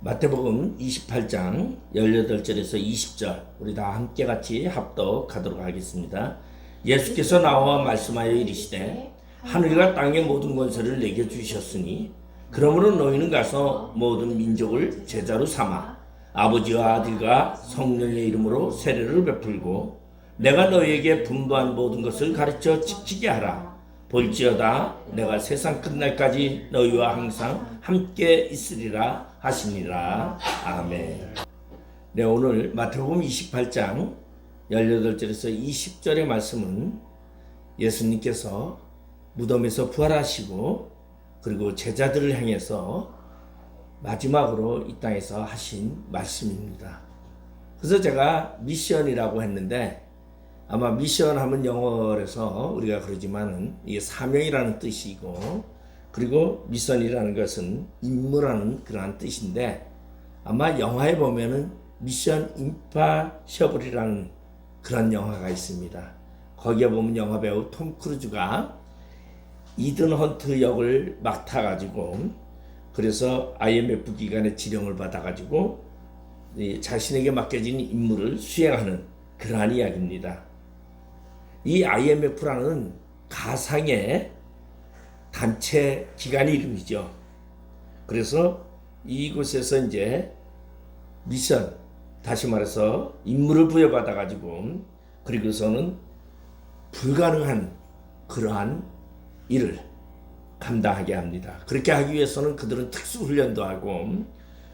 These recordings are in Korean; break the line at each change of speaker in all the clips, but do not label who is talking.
마태복음 28장 18절에서 20절 우리 다 함께 같이 합독하도록 하겠습니다. 예수께서 나와 말씀하여 이르시되 하늘과 땅의 모든 권세를 내게 주셨으니 그러므로 너희는 가서 모든 민족을 제자로 삼아 아버지와 아들과 성령의 이름으로 세례를 베풀고 내가 너희에게 분부한 모든 것을 가르쳐 지키게 하라. 볼지어다 내가 세상 끝날까지 너희와 항상 함께 있으리라 하시니라. 아멘. 네, 오늘 마태복음 28장 18절에서 20절의 말씀은 예수님께서 무덤에서 부활하시고 그리고 제자들을 향해서 마지막으로 이 땅에서 하신 말씀입니다. 그래서 제가 미션이라고 했는데 아마 미션 하면 영어에서 우리가 그러지만은 이게 사명이라는 뜻이고 그리고 미션이라는 것은 임무라는 그러한 뜻인데 아마 영화에 보면은 미션 임파셔블이라는 그런 영화가 있습니다. 거기에 보면 영화 배우 톰 크루즈가 이든 헌트 역을 맡아가지고 그래서 IMF 기관의 지령을 받아가지고 자신에게 맡겨진 임무를 수행하는 그러한 이야기입니다. 이 IMF라는 가상의 단체 기관 이름이죠. 그래서 이곳에서 이제 미션, 다시 말해서 임무를 부여받아 가지고 그리고서는 불가능한 그러한 일을 감당하게 합니다. 그렇게 하기 위해서는 그들은 특수훈련도 하고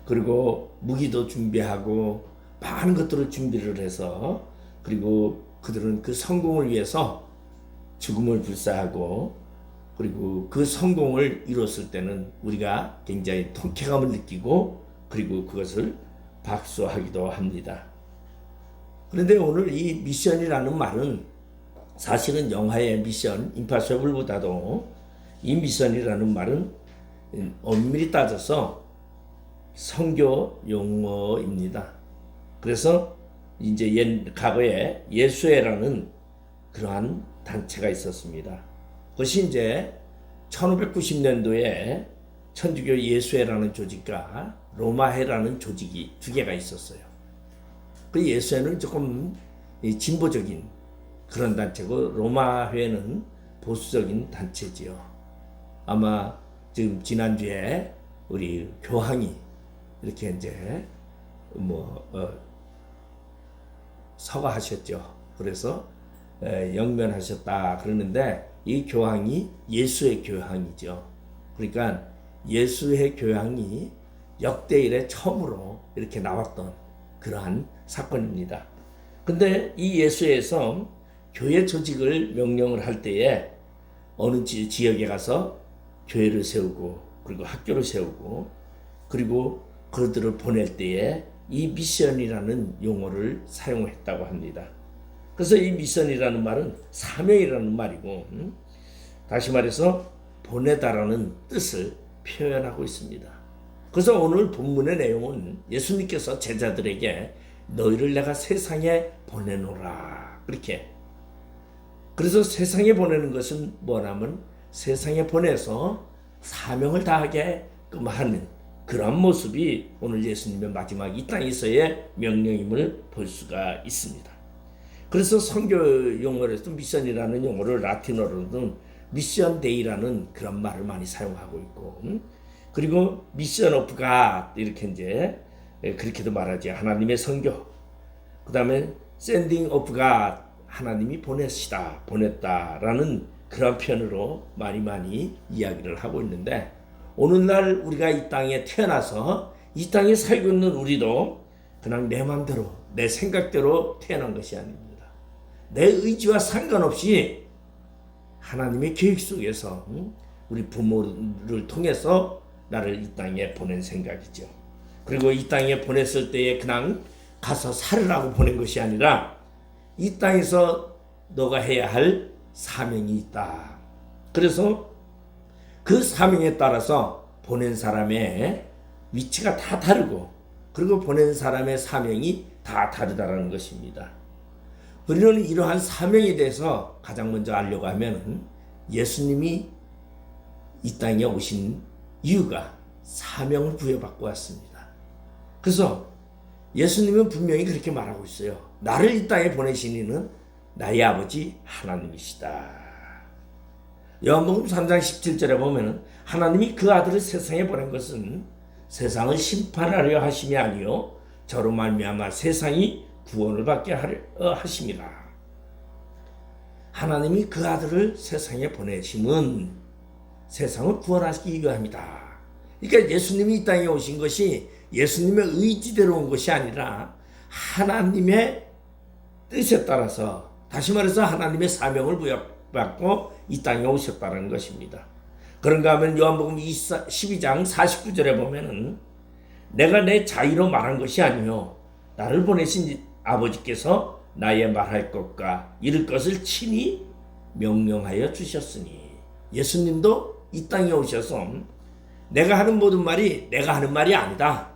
그리고 무기도 준비하고 많은 것들을 준비를 해서 그리고 그들은 그 성공을 위해서 죽음을 불사하고 그리고 그 성공을 이뤘을 때는 우리가 굉장히 통쾌감을 느끼고 그리고 그것을 박수하기도 합니다. 그런데 오늘 이 미션이라는 말은 사실은 영화의 미션 임파서블보다도 이 미션이라는 말은 엄밀히 따져서 선교 용어입니다. 그래서 이제 과거에 예수회라는 그러한 단체가 있었습니다. 그것이 이제 1590년도에 천주교 예수회라는 조직과 로마회라는 조직이 두 개가 있었어요. 그 예수회는 조금 진보적인 그런 단체고 로마회는 보수적인 단체지요. 아마 지금 지난주에 우리 교황이 이렇게 이제 서거하셨죠. 그래서 영면하셨다 그러는데 이 교황이 예수의 교황이죠. 그러니까 예수의 교황이 역대 이래 처음으로 이렇게 나왔던 그러한 사건입니다. 근데 이 예수에서 교회 조직을 명령을 할 때에 어느 지역에 가서 교회를 세우고 그리고 학교를 세우고 그리고 그들을 보낼 때에 이 미션이라는 용어를 사용했다고 합니다. 그래서 이 미션이라는 말은 사명이라는 말이고 다시 말해서 보내다라는 뜻을 표현하고 있습니다. 그래서 오늘 본문의 내용은 예수님께서 제자들에게 너희를 내가 세상에 보내노라 그렇게. 그래서 세상에 보내는 것은 뭐냐면 세상에 보내서 사명을 다하게끔 하는 그런 모습이 오늘 예수님의 마지막 이 땅에서의 명령임을 볼 수가 있습니다. 그래서 선교 용어로서 미션이라는 용어를 라틴어로는 미션 데이라는 그런 말을 많이 사용하고 있고 그리고 미션 오브 갓 이렇게 이제 그렇게도 말하지. 하나님의 선교. 그다음에 샌딩 오브 갓 하나님이 보냈다라는 그런 표현으로 많이 이야기를 하고 있는데 오늘날 우리가 이 땅에 태어나서 이 땅에 살고 있는 우리도 그냥 내 마음대로 내 생각대로 태어난 것이 아닙니다. 내 의지와 상관없이 하나님의 계획 속에서 우리 부모를 통해서 나를 이 땅에 보낸 생각이죠. 그리고 이 땅에 보냈을 때에 그냥 가서 살으라고 보낸 것이 아니라 이 땅에서 너가 해야 할 사명이 있다. 그래서 그 사명에 따라서 보낸 사람의 위치가 다 다르고 그리고 보낸 사람의 사명이 다 다르다는 것입니다. 우리는 이러한 사명에 대해서 가장 먼저 알려고 하면 예수님이 이 땅에 오신 이유가 사명을 부여받고 왔습니다. 그래서 예수님은 분명히 그렇게 말하고 있어요. 나를 이 땅에 보내신 이는 나의 아버지 하나님이시다. 요한복음 3장 17절에 보면 하나님이 그 아들을 세상에 보낸 것은 세상을 심판하려 하심이 아니요 저로 말미암아 세상이 구원을 받게 하려 하심이라. 하나님이 그 아들을 세상에 보내심은 세상을 구원하기 위함이다. 그러니까 예수님이 이 땅에 오신 것이 예수님의 의지대로 온 것이 아니라 하나님의 뜻에 따라서, 다시 말해서 하나님의 사명을 부여받고 이 땅에 오셨다는 것입니다. 그런가 하면 요한복음 12장 49절에 보면은 내가 내 자의로 말한 것이 아니요 나를 보내신 아버지께서 나의 말할 것과 이룰 것을 친히 명령하여 주셨으니, 예수님도 이 땅에 오셔서 내가 하는 모든 말이 내가 하는 말이 아니다.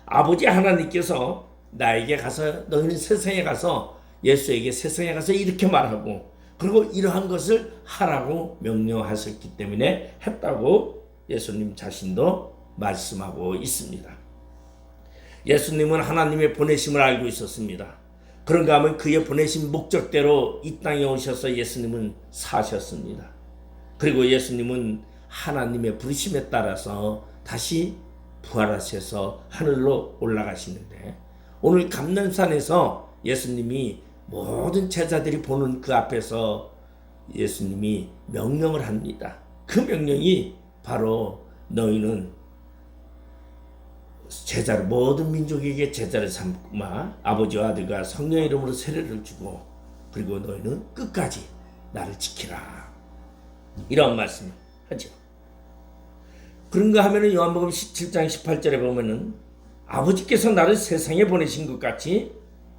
아버지 하나님께서 나에게 가서 너희는 세상에 가서, 예수에게 세상에 가서 이렇게 말하고 그리고 이러한 것을 하라고 명령하셨기 때문에 했다고 예수님 자신도 말씀하고 있습니다. 예수님은 하나님의 보내심을 알고 있었습니다. 그런가 하면 그의 보내신 목적대로 이 땅에 오셔서 예수님은 사셨습니다. 그리고 예수님은 하나님의 부르심에 따라서 다시 부활하셔서 하늘로 올라가시는데, 오늘 감람산에서 예수님이 모든 제자들이 보는 그 앞에서 예수님이 명령을 합니다. 그 명령이 바로 너희는 제자를, 모든 민족에게 제자를 삼마 아버지와 아들과 성령의 이름으로 세례를 주고 그리고 너희는 끝까지 나를 지키라, 이런 말씀을 하죠. 그런가 하면은 요한복음 17장 18절에 보면은 아버지께서 나를 세상에 보내신 것 같이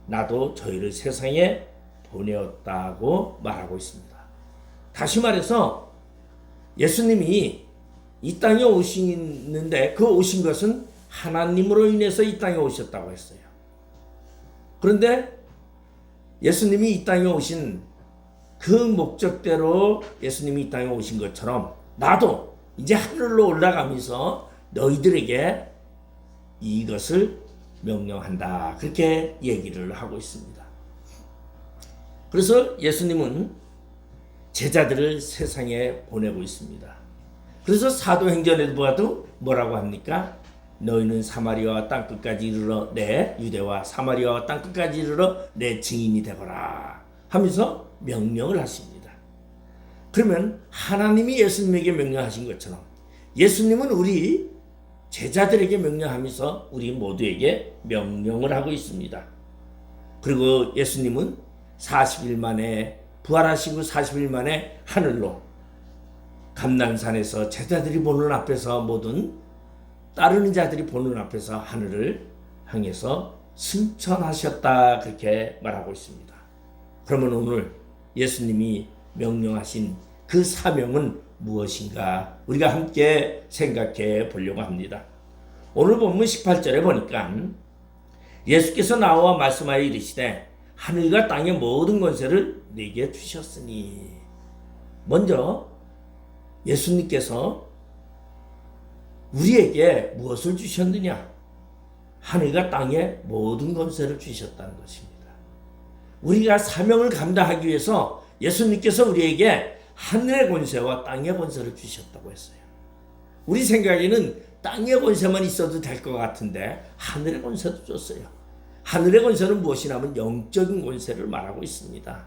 나도 저희를 세상에 보내었다고 말하고 있습니다. 다시 말해서 예수님이 이 땅에 오시는데 그 오신 것은 하나님으로 인해서 이 땅에 오셨다고 했어요. 그런데 예수님이 이 땅에 오신 그 목적대로 예수님이 이 땅에 오신 것처럼 나도 이제 하늘로 올라가면서 너희들에게 이것을 명령한다, 그렇게 얘기를 하고 있습니다. 그래서 예수님은 제자들을 세상에 보내고 있습니다. 그래서 사도행전에도 봐도 뭐라고 합니까? 너희는 사마리아와 땅끝까지 이르러 유대와 사마리아와 땅끝까지 이르러 내 증인이 되거라 하면서 명령을 하십니다. 그러면 하나님이 예수님에게 명령하신 것처럼 예수님은 우리 제자들에게 명령하면서 우리 모두에게 명령을 하고 있습니다. 그리고 예수님은 40일 만에 부활하시고 40일 만에 하늘로 감람산에서 제자들이 보는 앞에서, 모든 따르는 자들이 보는 앞에서 하늘을 향해서 승천하셨다, 그렇게 말하고 있습니다. 그러면 오늘 예수님이 명령하신 그 사명은 무엇인가 우리가 함께 생각해 보려고 합니다. 오늘 본문 18절에 보니까 예수께서 나와 말씀하여 이르시되 하늘과 땅의 모든 권세를 내게 주셨으니, 먼저 예수님께서 우리에게 무엇을 주셨느냐? 하늘과 땅의 모든 권세를 주셨다는 것입니다. 우리가 사명을 감당하기 위해서 예수님께서 우리에게 하늘의 권세와 땅의 권세를 주셨다고 했어요. 우리 생각에는 땅의 권세만 있어도 될 것 같은데 하늘의 권세도 줬어요. 하늘의 권세는 무엇이냐면 영적인 권세를 말하고 있습니다.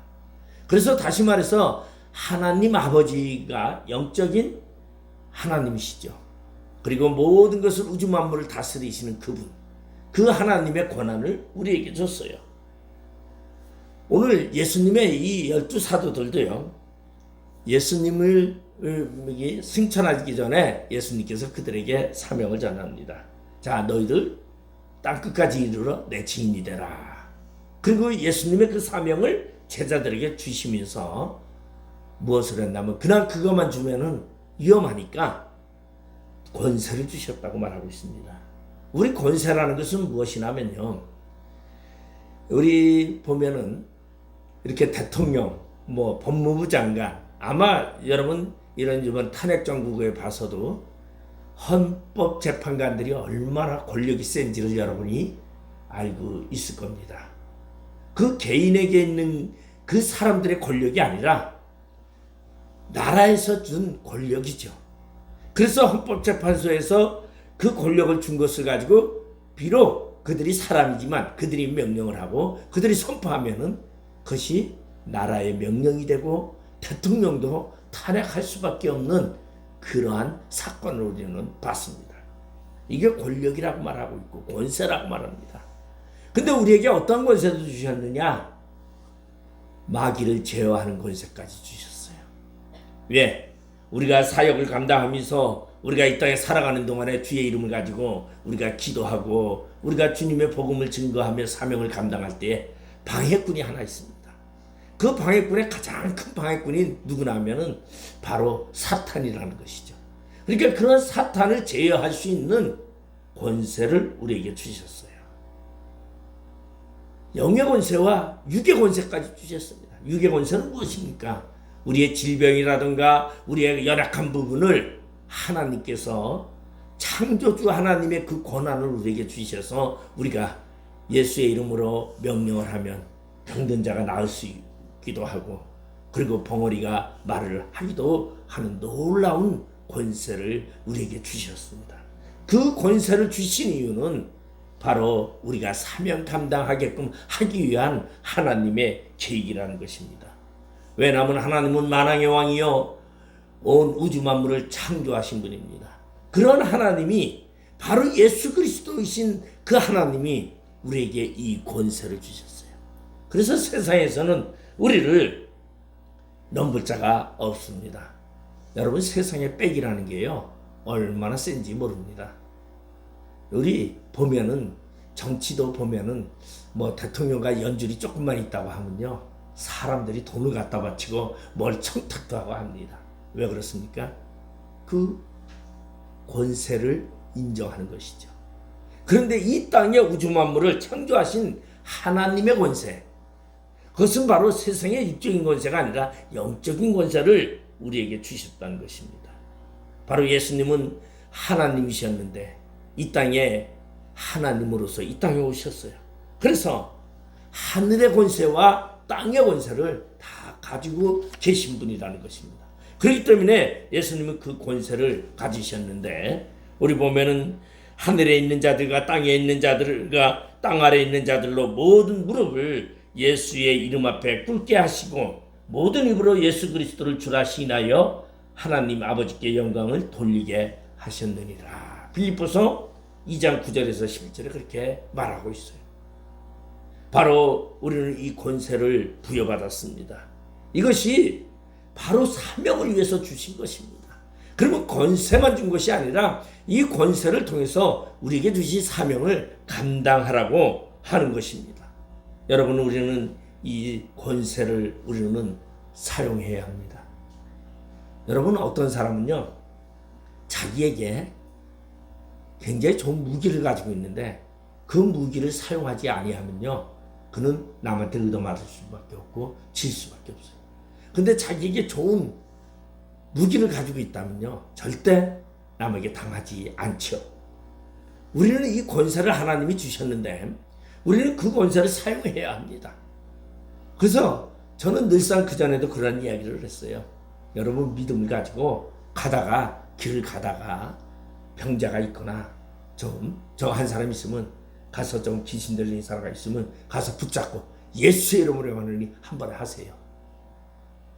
그래서 다시 말해서 하나님 아버지가 영적인 하나님이시죠. 그리고 모든 것을, 우주 만물을 다스리시는 그분, 그 하나님의 권한을 우리에게 줬어요. 오늘 예수님의 이 12사도들도요, 예수님을 승천하기 전에 예수님께서 그들에게 사명을 전합니다. 자, 너희들 땅끝까지 이르러 내 증인이 되라. 그리고 예수님의 그 사명을 제자들에게 주시면서 무엇을 했냐면, 그냥 그것만 주면은 위험하니까 권세를 주셨다고 말하고 있습니다. 우리 권세라는 것은 무엇이냐면요, 우리 보면은 이렇게 대통령, 법무부 장관, 아마 여러분 이런 탄핵 정국에 봐서도 헌법재판관들이 얼마나 권력이 센지를 여러분이 알고 있을 겁니다. 그 개인에게 있는 그 사람들의 권력이 아니라 나라에서 준 권력이죠. 그래서 헌법재판소에서 그 권력을 준 것을 가지고 비록 그들이 사람이지만 그들이 명령을 하고 그들이 선포하면은 그것이 나라의 명령이 되고 대통령도 탄핵할 수밖에 없는 그러한 사건을 우리는 봤습니다. 이게 권력이라고 말하고 있고 권세라고 말합니다. 근데 우리에게 어떤 권세도 주셨느냐? 마귀를 제어하는 권세까지 주셨어요. 왜? 우리가 사역을 감당하면서 우리가 이 땅에 살아가는 동안에 주의 이름을 가지고 우리가 기도하고 우리가 주님의 복음을 증거하며 사명을 감당할 때 방해꾼이 하나 있습니다. 그 방해꾼의 가장 큰 방해꾼이 누구나 하면은 바로 사탄이라는 것이죠. 그러니까 그런 사탄을 제어할 수 있는 권세를 우리에게 주셨어요. 영의 권세와 육의 권세까지 주셨습니다. 육의 권세는 무엇입니까? 우리의 질병이라든가 우리의 연약한 부분을 하나님께서 창조주 하나님의 그 권한을 우리에게 주셔서 우리가 예수의 이름으로 명령을 하면 병든 자가 나을 수 있기도 하고 그리고 벙어리가 말을 하기도 하는 놀라운 권세를 우리에게 주셨습니다. 그 권세를 주신 이유는 바로 우리가 사명 감당하게끔 하기 위한 하나님의 계획이라는 것입니다. 왜냐하면 하나님은 만왕의 왕이요 온 우주 만물을 창조하신 분입니다. 그런 하나님이 바로 예수 그리스도이신 그 하나님이 우리에게 이 권세를 주셨어요. 그래서 세상에서는 우리를 넘볼 자가 없습니다. 여러분 세상에 빽이라는 게요 얼마나 센지 모릅니다. 우리 보면은 정치도 보면은 뭐 대통령과 연줄이 조금만 있다고 하면요 사람들이 돈을 갖다 바치고 뭘 청탁도 하고 합니다. 왜 그렇습니까? 그 권세를 인정하는 것이죠. 그런데 이 땅의 우주 만물을 창조하신 하나님의 권세, 그것은 바로 세상의 육적인 권세가 아니라 영적인 권세를 우리에게 주셨다는 것입니다. 바로 예수님은 하나님이셨는데 이 땅에 하나님으로서 이 땅에 오셨어요. 그래서 하늘의 권세와 땅의 권세를 다 가지고 계신 분이라는 것입니다. 그렇기 때문에 예수님은 그 권세를 가지셨는데 우리 보면은 하늘에 있는 자들과 땅에 있는 자들과 땅 아래에 있는 자들로 모든 무릎을 예수의 이름 앞에 꿇게 하시고 모든 입으로 예수 그리스도를 주라 시인하여 하나님 아버지께 영광을 돌리게 하셨느니라. 빌립보서 2장 9절에서 11절에 그렇게 말하고 있어요. 바로 우리는 이 권세를 부여받았습니다. 이것이 바로 사명을 위해서 주신 것입니다. 그러면 권세만 준 것이 아니라 이 권세를 통해서 우리에게 주신 사명을 감당하라고 하는 것입니다. 여러분 우리는 이 권세를 우리는 사용해야 합니다. 여러분 어떤 사람은요 자기에게 굉장히 좋은 무기를 가지고 있는데 그 무기를 사용하지 아니하면요 그는 남한테 얻어맞을 수밖에 없고 질 수밖에 없어요. 근데 자기에게 좋은 무기를 가지고 있다면요 절대 남에게 당하지 않죠. 우리는 이 권세를 하나님이 주셨는데 우리는 그 권세를 사용해야 합니다. 그래서 저는 늘상 그전에도 그런 이야기를 했어요. 여러분 믿음을 가지고 가다가 길을 가다가 병자가 있거나 저 한 사람 있으면 가서 좀 귀신 들린 사람이 있으면 가서 붙잡고 예수의 이름으로 하느니 한번 하세요.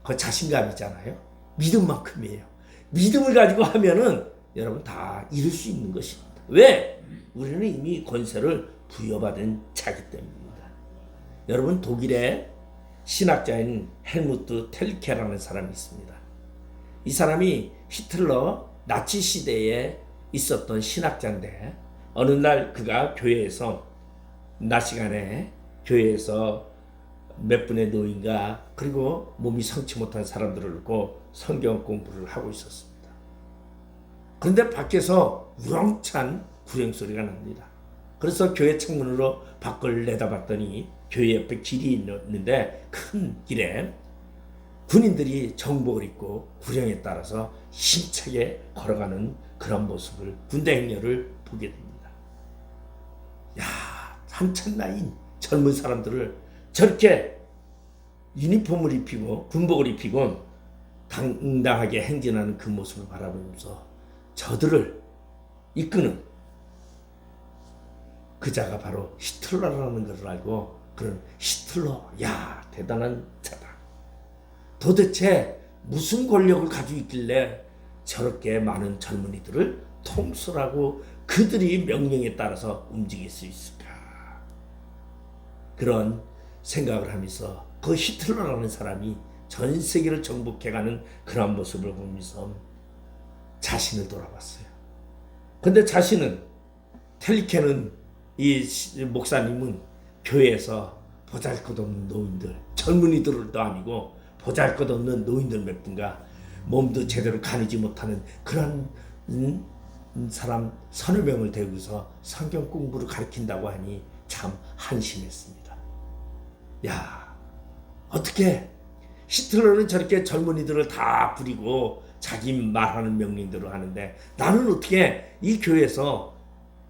그 자신감이잖아요. 믿음만큼이에요. 믿음을 가지고 하면은 여러분 다 이룰 수 있는 것입니다. 왜? 우리는 이미 권세를 부여받은 자기 때문입니다. 여러분 독일의 신학자인 헬무트 텔케라는 사람이 있습니다. 이 사람이 히틀러 나치 시대에 있었던 신학자인데 어느 날 그가 교회에서 낮 시간에 교회에서 몇 분의 노인과 그리고 몸이 성치 못한 사람들을 놓고 성경 공부를 하고 있었습니다. 그런데 밖에서 우렁찬 구령소리가 납니다. 그래서 교회 창문으로 밖을 내다봤더니 교회 옆에 길이 있는데 큰 길에 군인들이 정복을 입고 구령에 따라서 힘차게 걸어가는 그런 모습을, 군대 행렬을 보게 됩니다. 야, 한참 나이인 젊은 사람들을 저렇게 유니폼을 입히고 군복을 입히고 당당하게 행진하는 그 모습을 바라보면서 저들을 이끄는 그자가 바로 히틀러라는 것을 알고, 그런 히틀러, 야, 대단한 자다. 도대체 무슨 권력을 가지고 있길래 저렇게 많은 젊은이들을 통솔하고 그들이 명령에 따라서 움직일 수 있을까? 그런 생각을 하면서 그 히틀러라는 사람이 전 세계를 정복해가는 그런 모습을 보면서 자신을 돌아봤어요. 근데 자신은, 텔리케는, 이 목사님은 교회에서 보잘것없는 노인들, 젊은이들도 아니고 보잘것없는 노인들 몇 분과 몸도 제대로 가리지 못하는 그런 사람 서너 명을 데리고서 성경 공부를 가르친다고 하니 참 한심했습니다. 야, 어떻게 히틀러는 저렇게 젊은이들을 다 부리고 자기 말하는 명령대로 하는데, 나는 어떻게 이 교회에서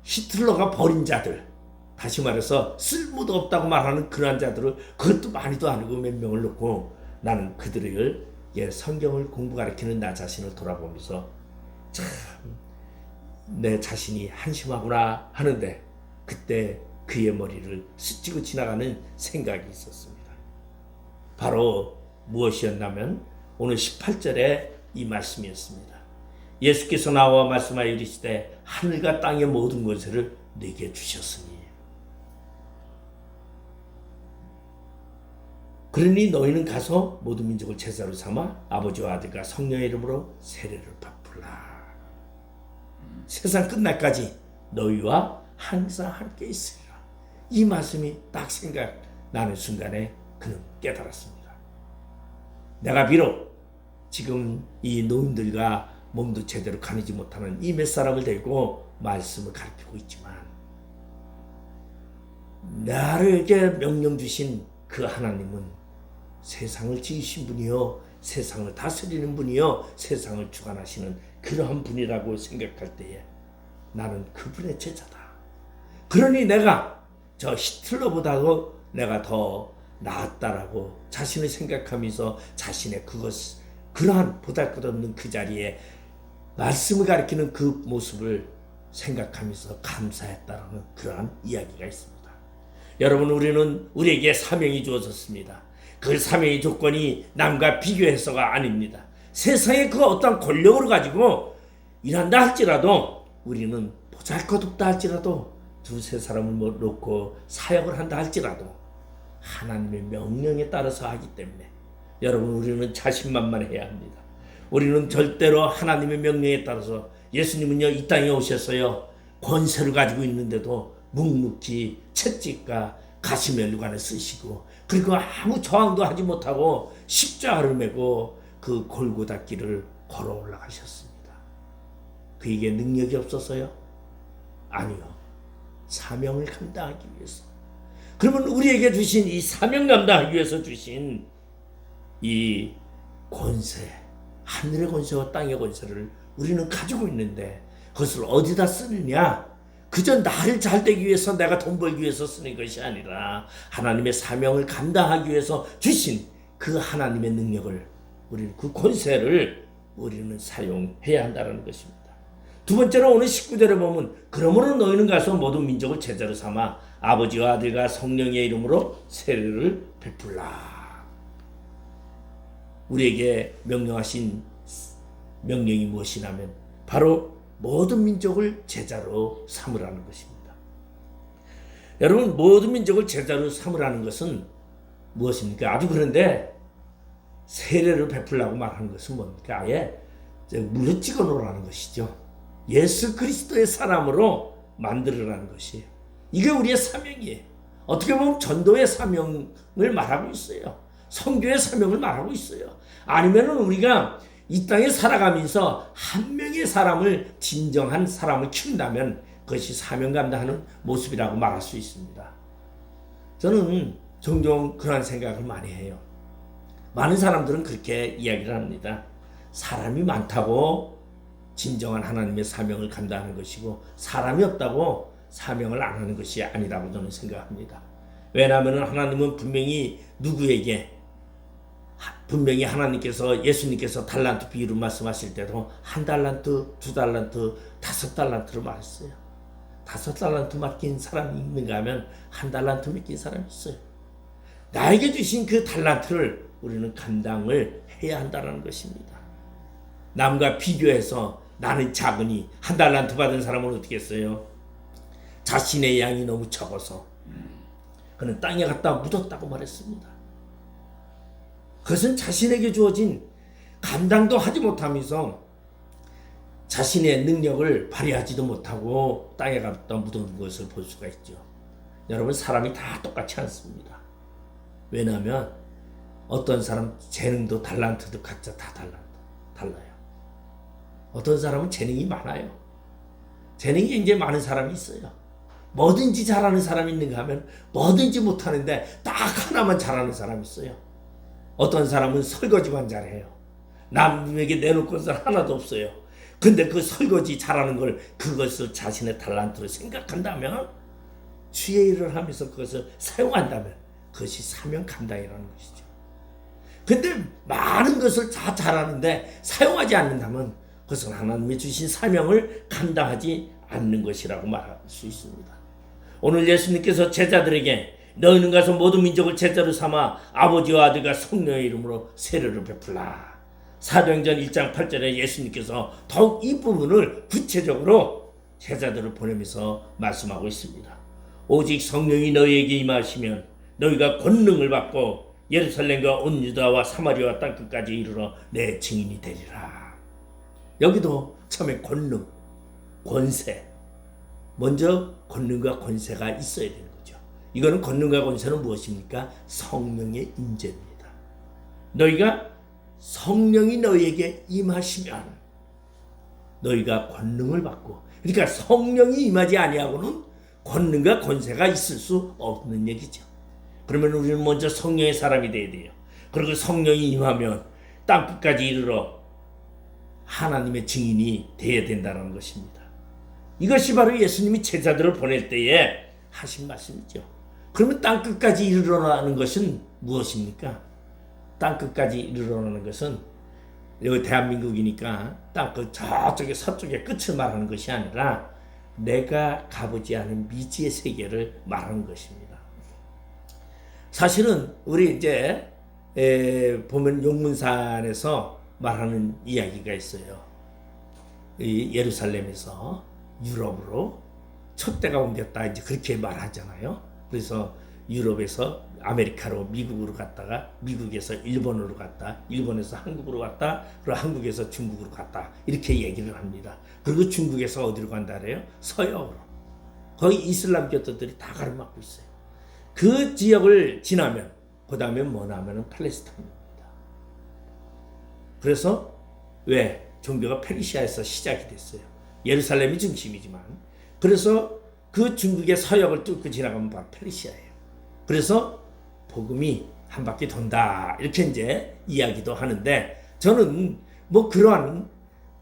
히틀러가 버린 자들, 다시 말해서 쓸모도 없다고 말하는 그러한 자들을, 그것도 많이도 아니고 몇 명을 놓고 나는 그들을 성경을 공부 가르치는 나 자신을 돌아보면서 참 내 자신이 한심하구나 하는데, 그때 그의 머리를 스치고 지나가는 생각이 있었습니다. 바로 무엇이었냐면 오늘 18절에 이 말씀이었습니다. 예수께서 나와 말씀하여 이르시되 하늘과 땅의 모든 권세를 내게 주셨으니 그러니 너희는 가서 모든 민족을 제자로 삼아 아버지와 아들과 성령의 이름으로 세례를 베풀라. 세상 끝날까지 너희와 항상 함께 있으리라. 이 말씀이 딱 생각나는 순간에 그는 깨달았습니다. 내가 비록 지금 이 노인들과 몸도 제대로 가리지 못하는 이 몇 사람을 데리고 말씀을 가르치고 있지만, 나에게 명령 주신 그 하나님은 세상을 지으신 분이요, 세상을 다스리는 분이요, 세상을 주관하시는 그러한 분이라고 생각할 때에 나는 그분의 제자다. 그러니 내가 저 히틀러보다도 내가 더 낫다라고 자신을 생각하면서 자신의 그러한 보잘것없는 그 자리에 말씀을 가리키는 그 모습을 생각하면서 감사했다라는 그러한 이야기가 있습니다. 여러분, 우리에게 사명이 주어졌습니다. 그 사명의 조건이 남과 비교해서가 아닙니다. 세상에 그 어떤 권력을 가지고 일한다 할지라도, 우리는 보잘것없다 할지라도, 두세 사람을 놓고 사역을 한다 할지라도 하나님의 명령에 따라서 하기 때문에 여러분, 우리는 자신만만해야 합니다. 우리는 절대로 하나님의 명령에 따라서, 예수님은요 이 땅에 오셨어요. 권세를 가지고 있는데도 묵묵히 채찍과 가시면류관을 쓰시고, 그리고 아무 저항도 하지 못하고 십자가를 메고 그 골고다 길을 걸어 올라가셨습니다. 그에게 능력이 없어서요? 아니요. 사명을 감당하기 위해서. 그러면 우리에게 주신 이 사명 감당하기 위해서 주신 이 권세, 하늘의 권세와 땅의 권세를 우리는 가지고 있는데, 그것을 어디다 쓰느냐? 그저 나를 잘되기 위해서, 내가 돈 벌기 위해서 쓰는 것이 아니라 하나님의 사명을 감당하기 위해서 주신 그 하나님의 능력을, 우리는 그 권세를 우리는 사용해야 한다는 것입니다. 두 번째로 오늘 19절에 보면, 그러므로 너희는 가서 모든 민족을 제자로 삼아 아버지와 아들과 성령의 이름으로 세례를 베풀라. 우리에게 명령하신 명령이 무엇이냐면 바로 모든 민족을 제자로 삼으라는 것입니다. 여러분, 모든 민족을 제자로 삼으라는 것은 무엇입니까? 아주 그런데 세례를 베풀라고 말하는 것은 뭡니까? 아예 물로 찍어 놓으라는 것이죠. 예수 그리스도의 사람으로 만들으라는 것이에요. 이게 우리의 사명이에요. 어떻게 보면 전도의 사명을 말하고 있어요. 선교의 사명을 말하고 있어요. 아니면은 우리가 이 땅에 살아가면서 한 명의 사람을, 진정한 사람을 키운다면 그것이 사명 감당하는 모습이라고 말할 수 있습니다. 저는 종종 그런 생각을 많이 해요. 많은 사람들은 그렇게 이야기를 합니다. 사람이 많다고 진정한 하나님의 사명을 감당하는 것이고 사람이 없다고 사명을 안 하는 것이 아니라고 저는 생각합니다. 왜냐하면 하나님은 분명히 누구에게 분명히 하나님께서 예수님께서 달란트 비유를 말씀하실 때도 1달란트, 2달란트, 5달란트를 말했어요. 5달란트 맡긴 사람이 있는가 하면 1달란트 맡긴 사람이 있어요. 나에게 주신 그 달란트를 우리는 감당을 해야 한다는 것입니다. 남과 비교해서 나는 작으니 1달란트 받은 사람은 어떻게 했어요? 자신의 양이 너무 적어서 그는 땅에 갖다 묻었다고 말했습니다. 그것은 자신에게 주어진 감당도 하지 못하면서 자신의 능력을 발휘하지도 못하고 땅에 갖다 묻은 것을 볼 수가 있죠. 여러분, 사람이 다 똑같지 않습니다. 왜냐하면 어떤 사람 재능도 달란트도 각자 다 달라요. 어떤 사람은 재능이 많아요. 재능이 굉장히 많은 사람이 있어요. 뭐든지 잘하는 사람이 있는가 하면 뭐든지 못하는데 딱 하나만 잘하는 사람이 있어요. 어떤 사람은 설거지만 잘해요. 남에게 내놓을 것은 하나도 없어요. 근데 그 설거지 잘하는 걸 그것을 자신의 달란트로 생각한다면 주의 일을 하면서 그것을 사용한다면 그것이 사명 감당이라는 것이죠. 근데 많은 것을 다 잘하는데 사용하지 않는다면 그것은 하나님이 주신 사명을 감당하지 않는 것이라고 말할 수 있습니다. 오늘 예수님께서 제자들에게 너희는 가서 모든 민족을 제자로 삼아 아버지와 아들과 성령의 이름으로 세례를 베풀라. 사도행전 1장 8절에 예수님께서 더욱 이 부분을 구체적으로 제자들을 보내면서 말씀하고 있습니다. 오직 성령이 너희에게 임하시면 너희가 권능을 받고 예루살렘과 온 유다와 사마리아와 땅끝까지 이르러 내 증인이 되리라. 여기도 처음에 권능, 권세, 먼저 권능과 권세가 있어야 되는 거죠. 이거는 권능과 권세는 무엇입니까? 성령의 임재입니다. 너희가 성령이 너희에게 임하시면 너희가 권능을 받고, 그러니까 성령이 임하지 아니하고는 권능과 권세가 있을 수 없는 얘기죠. 그러면 우리는 먼저 성령의 사람이 돼야 돼요. 그리고 성령이 임하면 땅끝까지 이르러 하나님의 증인이 되어야 된다는 것입니다. 이것이 바로 예수님이 제자들을 보낼 때에 하신 말씀이죠. 그러면 땅끝까지 이르러라는 것은 무엇입니까? 땅끝까지 이르러라는 것은 여기 대한민국이니까 땅끝 저쪽에 서쪽의 끝을 말하는 것이 아니라 내가 가보지 않은 미지의 세계를 말하는 것입니다. 사실은 우리 이제 보면 용문산에서 말하는 이야기가 있어요. 이 예루살렘에서 유럽으로 촛대가 옮겼다 이제 그렇게 말하잖아요. 그래서 유럽에서 아메리카로 미국으로 갔다가 미국에서 일본으로 갔다, 일본에서 한국으로 갔다, 그리고 한국에서 중국으로 갔다 이렇게 얘기를 합니다. 그리고 중국에서 어디로 간다 그래요? 서역으로. 거기 이슬람 교도들이 다 가로막고 있어요. 그 지역을 지나면 그 다음에 뭐냐 하면 팔레스타인입니다. 그래서 왜? 종교가 페르시아에서 시작이 됐어요. 예루살렘이 중심이지만 그래서 그 중국의 서역을 뚫고 지나가면 바로 페르시아예요. 그래서 복음이 한 바퀴 돈다 이렇게 이제 이야기도 하는데 저는 뭐 그러한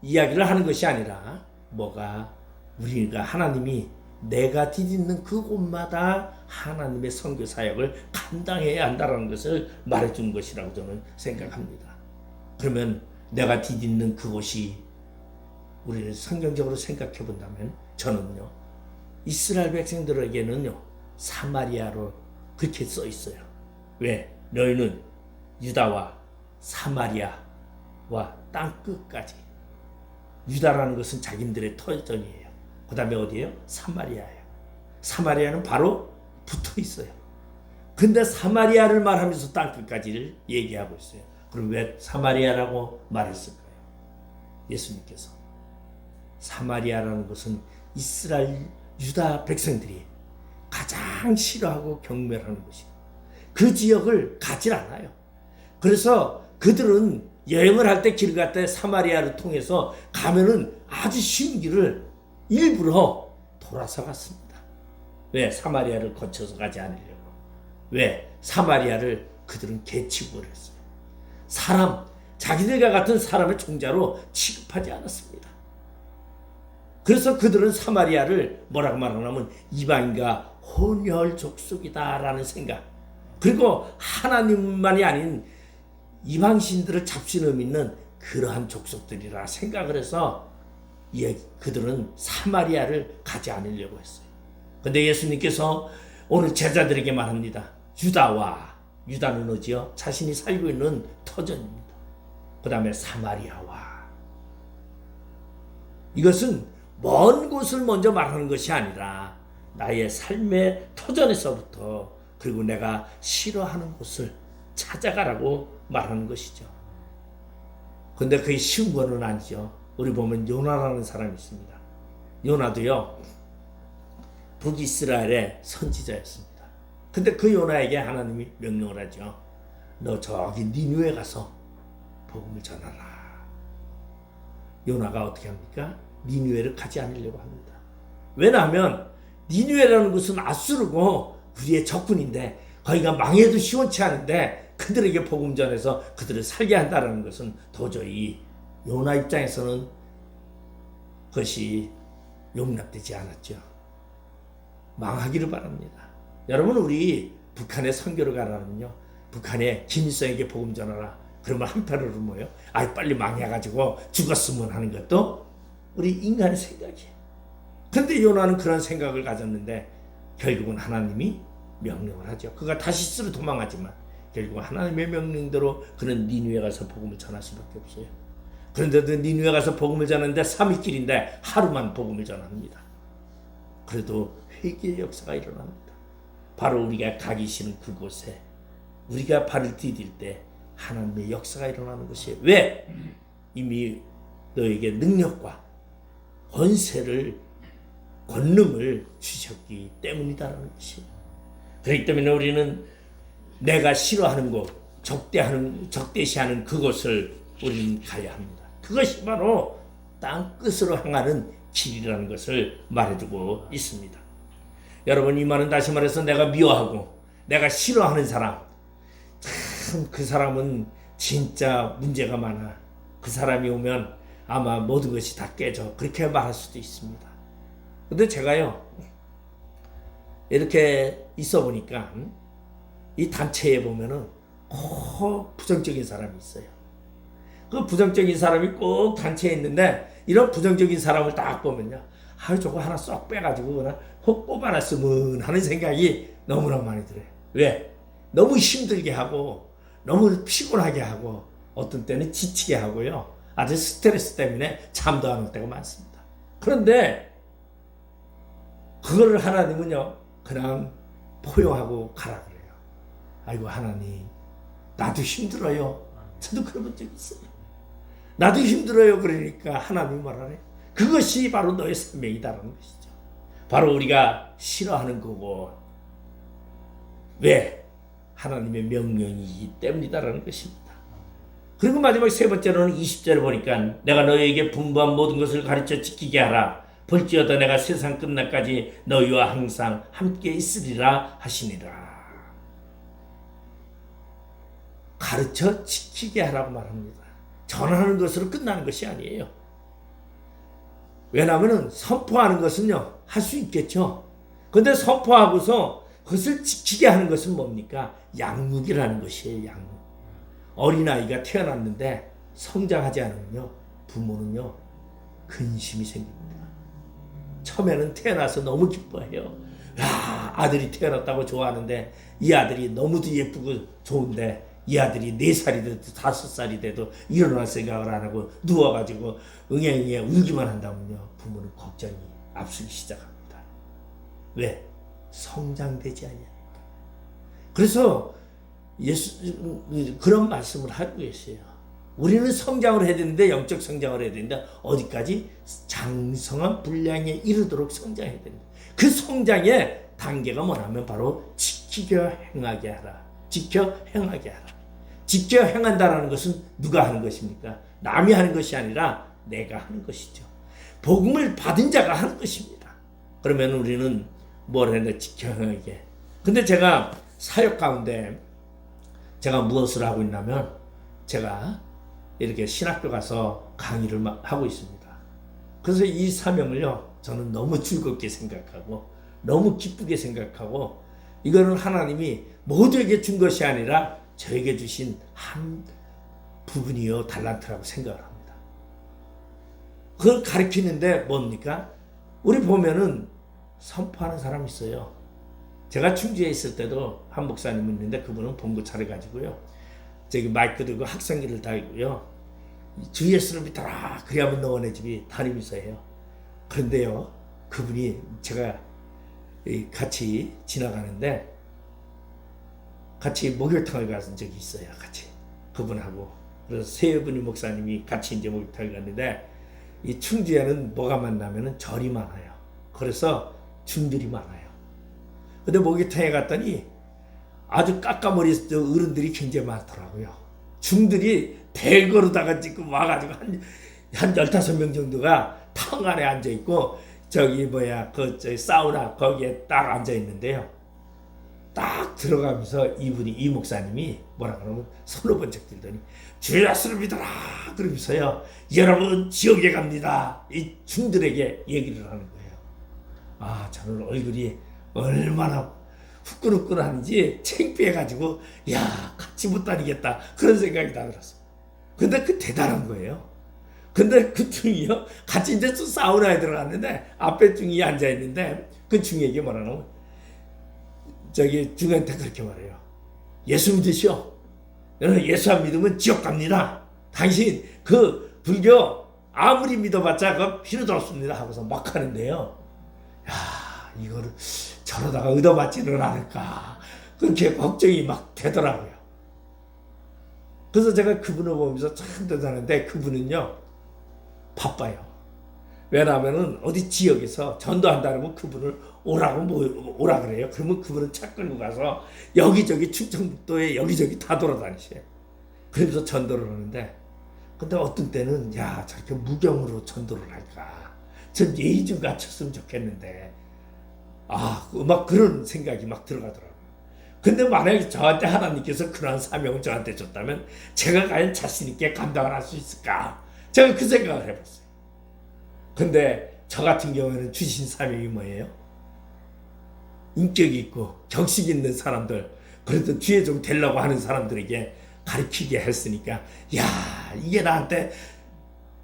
이야기를 하는 것이 아니라 뭐가 우리가 하나님이 내가 디딛는 그곳마다 하나님의 선교 사역을 감당해야 한다는 것을 말해주는 것이라고 저는 생각합니다. 그러면 내가 디딛는 그곳이 우리를 성경적으로 생각해 본다면 저는요 이스라엘 백성들에게는요 사마리아로 그렇게 써 있어요. 왜? 너희는 유다와 사마리아와 땅끝까지. 유다라는 것은 자기들의 터전이에요. 그 다음에 어디예요? 사마리아예요. 사마리아는 바로 붙어 있어요. 근데 사마리아를 말하면서 땅끝까지를 얘기하고 있어요. 그럼 왜 사마리아라고 말했을까요? 예수님께서 사마리아라는 것은 이스라엘 유다 백성들이 가장 싫어하고 경멸하는 것이에요. 그 지역을 가지 않아요. 그래서 그들은 여행을 할 때 길 갈 때 사마리아를 통해서 가면은 아주 쉬운 길을 일부러 돌아서 갔습니다. 왜? 사마리아를 거쳐서 가지 않으려고. 왜? 사마리아를 그들은 개치고 그랬어요. 자기들과 같은 사람의 종자로 취급하지 않았습니다. 그래서 그들은 사마리아를 뭐라고 말하냐면 이방인과 혼혈 족속이다라는 생각, 그리고 하나님만이 아닌 이방신들을 잡신을 믿는 그러한 족속들이라 생각을 해서 그들은 사마리아를 가지 않으려고 했어요. 근데 예수님께서 오늘 제자들에게 말합니다. 유다는 어디요? 자신이 살고 있는 터전입니다. 그 다음에 사마리아와. 이것은 먼 곳을 먼저 말하는 것이 아니라 나의 삶의 터전에서부터, 그리고 내가 싫어하는 곳을 찾아가라고 말하는 것이죠. 근데 그게 쉬운 거는 아니죠. 우리 보면 요나라는 사람이 있습니다. 요나도요, 북이스라엘의 선지자였습니다. 근데 그 요나에게 하나님이 명령을 하죠. 너 저기 니느웨 가서 복음을 전하라. 요나가 어떻게 합니까? 니느웨를 가지 않으려고 합니다. 왜냐하면 니느웨라는 곳은 아수르고 우리의 적군인데 거기가 망해도 시원치 않은데 그들에게 복음 전해서 그들을 살게 한다는 것은 도저히 요나 입장에서는 그것이 용납되지 않았죠. 망하기를 바랍니다. 여러분, 우리 북한에 선교를 가라면요, 북한에 김일성에게 복음 전하라. 그러면 한편으로 뭐예요? 빨리 망해가지고 죽었으면 하는 것도 우리 인간의 생각이에요. 근데 요나는 그런 생각을 가졌는데 결국은 하나님이 명령을 하죠. 그가 다시스로 도망하지만 결국은 하나님의 명령대로 그는 니느웨 가서 복음을 전할 수밖에 없어요. 그런데도 니느웨 가서 복음을 전하는데 3일 길인데 하루만 복음을 전합니다. 그래도 회개의 역사가 일어납니다. 바로 우리가 가기 싫은 그곳에 우리가 발을 디딜 때 하나님의 역사가 일어나는 것이에요. 왜? 이미 너에게 능력과 권능을 주셨기 때문이다라는 것이에요. 그렇기 때문에 우리는 내가 싫어하는 곳, 적대시하는 그곳을 우리는 가야 합니다. 그것이 바로 땅 끝으로 향하는 길이라는 것을 말해주고 있습니다. 여러분, 이 말은 다시 말해서 내가 미워하고 내가 싫어하는 사람, 참 그 사람은 진짜 문제가 많아. 그 사람이 오면 아마 모든 것이 다 깨져. 그렇게 말할 수도 있습니다. 근데 제가요, 이렇게 있어 보니까 이 단체에 보면은 꼭 부정적인 사람이 있어요. 그 부정적인 사람이 꼭 단체에 있는데 이런 부정적인 사람을 딱 보면요, 저거 하나 쏙 빼가지고 그냥 혹 뽑아놨으면 하는 생각이 너무나 많이 들어요. 왜? 너무 힘들게 하고 너무 피곤하게 하고 어떤 때는 지치게 하고요, 아주 스트레스 때문에 잠도 안 올 때가 많습니다. 그런데 그거를 하나님은요 그냥 포용하고 가라 그래요. 아이고 하나님, 나도 힘들어요. 저도 그런 적 있어요. 나도 힘들어요. 그러니까 하나님이 말하네. 그것이 바로 너의 생명이다라는 것이죠. 바로 우리가 싫어하는 거고, 왜? 하나님의 명령이기 때문이다라는 것입니다. 그리고 마지막 세 번째로는 20절을 보니까 내가 너희에게 분부한 모든 것을 가르쳐 지키게 하라. 볼지어다 내가 세상 끝날까지 너희와 항상 함께 있으리라 하시니라. 가르쳐 지키게 하라고 말합니다. 전하는 것으로 끝나는 것이 아니에요. 왜냐하면 선포하는 것은요, 할 수 있겠죠. 그런데 선포하고서 그것을 지키게 하는 것은 뭡니까? 양육이라는 것이에요. 양육. 어린아이가 태어났는데 성장하지 않으면요, 부모는요 근심이 생깁니다. 처음에는 태어나서 너무 기뻐해요. 아들이 태어났다고 좋아하는데 이 아들이 너무도 예쁘고 좋은데 이 아들이 4살이 돼도 5살이 돼도 일어날 생각을 안 하고 누워가지고 응애응애 울기만 한다면요, 부모는 걱정이 앞서기 시작합니다. 왜? 성장되지 않으니까. 그래서 그런 말씀을 하고 계세요. 우리는 성장을 해야 되는데, 영적 성장을 해야 되는데 어디까지? 장성한 분량에 이르도록 성장해야 됩니다. 그 성장의 단계가 뭐냐면 바로 지켜 행하게 하라. 지켜 행하게 하라. 지켜 행한다라는 것은 누가 하는 것입니까? 남이 하는 것이 아니라 내가 하는 것이죠. 복음을 받은 자가 하는 것입니다. 그러면 우리는 뭘 했나? 지켜 행하게. 근데 제가 사역 가운데 제가 무엇을 하고 있냐면 제가 이렇게 신학교 가서 강의를 하고 있습니다. 그래서 이 사명을요, 저는 너무 즐겁게 생각하고 너무 기쁘게 생각하고, 이거는 하나님이 모두에게 준 것이 아니라 저에게 주신 한 부분이요 달란트라고 생각을 합니다. 그걸 가르치는데 뭡니까? 우리 보면은 선포하는 사람이 있어요. 제가 충주에 있을 때도 한 목사님 있는데 그분은 봉고 차려가지고요, 저기 마이크 들고 학생기를 달고요, 주 예수를 믿어라 그래야만 너네 집이 다니면서 해요. 그런데요, 그분이 제가 같이 지나가는데 같이 목욕탕을 가서 적이 있어요. 같이 그분하고. 그래서 세 분이 목사님이 같이 이제 목욕탕을 갔는데, 이 충주에는 뭐가 많냐면은 절이 많아요. 그래서 중들이 많아요. 근데 목욕탕에 갔더니 아주 까까머리 어른들이 굉장히 많더라고요. 중들이 대거로다가 지금 와가지고 한 15명 정도가 탕 안에 앉아있고, 저기 저기 사우나 거기에 딱 앉아있는데요. 딱 들어가면서 이 목사님이 뭐라 그러면 손을 번쩍 들더니 주 예수를 믿어라 그러면서요, 여러분 지옥에 갑니다, 이 중들에게 얘기를 하는 거예요. 아, 저는 얼굴이 얼마나 후끈후끈하는지 창피해가지고 야, 같이 못 다니겠다 그런 생각이 다 들었어요. 근데 그 대단한 거예요. 근데 그 중이요, 같이 이제 사우나에 들어갔는데 앞에 중이 앉아있는데, 그 중에게 뭐라고 저기 중한테 그렇게 말해요. 예수 믿으시오. 너는 예수 안 믿으면 지옥 갑니다. 당신 그 불교 아무리 믿어봤자 그 필요도 없습니다 하고서 막 하는데요. 야, 이거를 저러다가 얻어맞지는 않을까 그렇게 걱정이 막 되더라고요. 그래서 제가 그분을 보면서 참 대단한데, 그분은요 바빠요. 왜냐하면은 어디 지역에서 전도한다면 그분을 오라 그래요. 그러면 그분은 차 끌고 가서 여기저기 충청북도에 여기저기 다 돌아다니세요. 그러면서 전도를 하는데, 근데 어떤 때는 야, 저렇게 무경으로 전도를 할까, 전 예의 좀 갖췄으면 좋겠는데, 막 그런 생각이 막 들어가더라고요. 근데 만약에 저한테 하나님께서 그러한 사명을 저한테 줬다면 제가 과연 자신 있게 감당을 할 수 있을까, 제가 그 생각을 해봤어요. 근데 저 같은 경우에는 주신 사명이 뭐예요? 인격이 있고 격식 있는 사람들, 그래도 뒤에 좀 되려고 하는 사람들에게 가르치게 했으니까, 야, 이게 나한테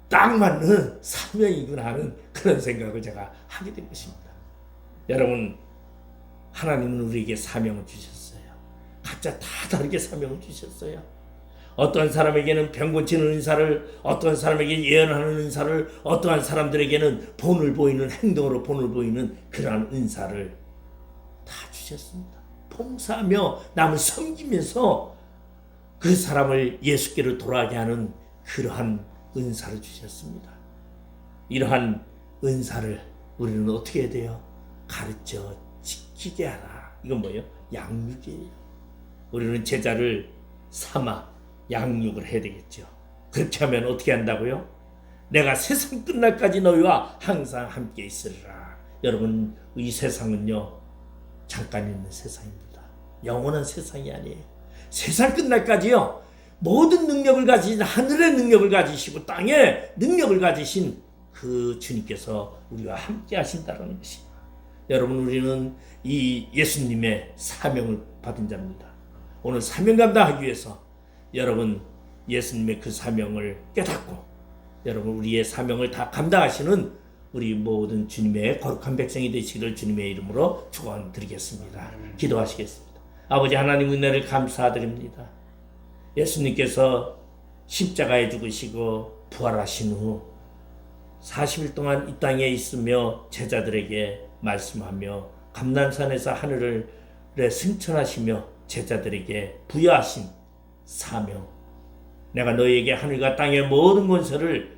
딱 맞는 사명이구나 하는 그런 생각을 제가 하게 된 것입니다. 여러분, 하나님은 우리에게 사명을 주셨어요. 각자 다 다르게 사명을 주셨어요. 어떠한 사람에게는 병 고치는 은사를, 어떠한 사람에게는 예언하는 은사를, 어떠한 사람들에게는 본을 보이는 행동으로 본을 보이는 그러한 은사를 다 주셨습니다. 봉사하며 남을 섬기면서 그 사람을 예수께로 돌아가게 하는 그러한 은사를 주셨습니다. 이러한 은사를 우리는 어떻게 해야 돼요? 가르쳐 지키게 하라. 이건 뭐예요? 양육이에요. 우리는 제자를 삼아 양육을 해야 되겠죠. 그렇게 하면 어떻게 한다고요? 내가 세상 끝날까지 너희와 항상 함께 있으리라. 여러분, 이 세상은요 잠깐 있는 세상입니다. 영원한 세상이 아니에요. 세상 끝날까지요 모든 능력을 가진, 하늘의 능력을 가지시고 땅의 능력을 가지신 그 주님께서 우리와 함께 하신다는 것입니다. 여러분, 우리는 이 예수님의 사명을 받은 자입니다. 오늘 사명 감당하기 위해서 여러분 예수님의 그 사명을 깨닫고, 여러분 우리의 사명을 다 감당하시는 우리 모든 주님의 거룩한 백성이 되시기를 주님의 이름으로 축원드리겠습니다. 기도하시겠습니다. 아버지 하나님, 은혜를 감사드립니다. 예수님께서 십자가에 죽으시고 부활하신 후 40일 동안 이 땅에 있으며 제자들에게 말씀하며 감난산에서 하늘을 승천하시며 제자들에게 부여하신 사명, 내가 너희에게 하늘과 땅의 모든 권세를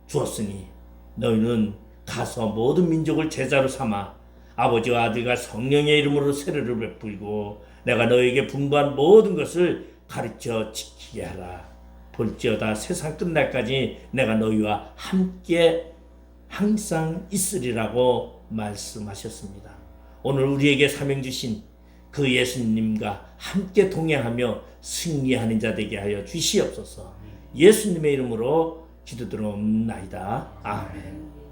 주었으니 너희는 가서 모든 민족을 제자로 삼아 아버지와 아들과 성령의 이름으로 세례를 베풀고 내가 너희에게 분부한 모든 것을 가르쳐 지키게 하라. 볼지어다 세상 끝날까지 내가 너희와 함께 항상 있으리라고 말씀하셨습니다. 오늘 우리에게 사명 주신 그 예수님과 함께 동행하며 승리하는 자 되게 하여 주시옵소서. 예수님의 이름으로 기도드리옵나이다. 아멘.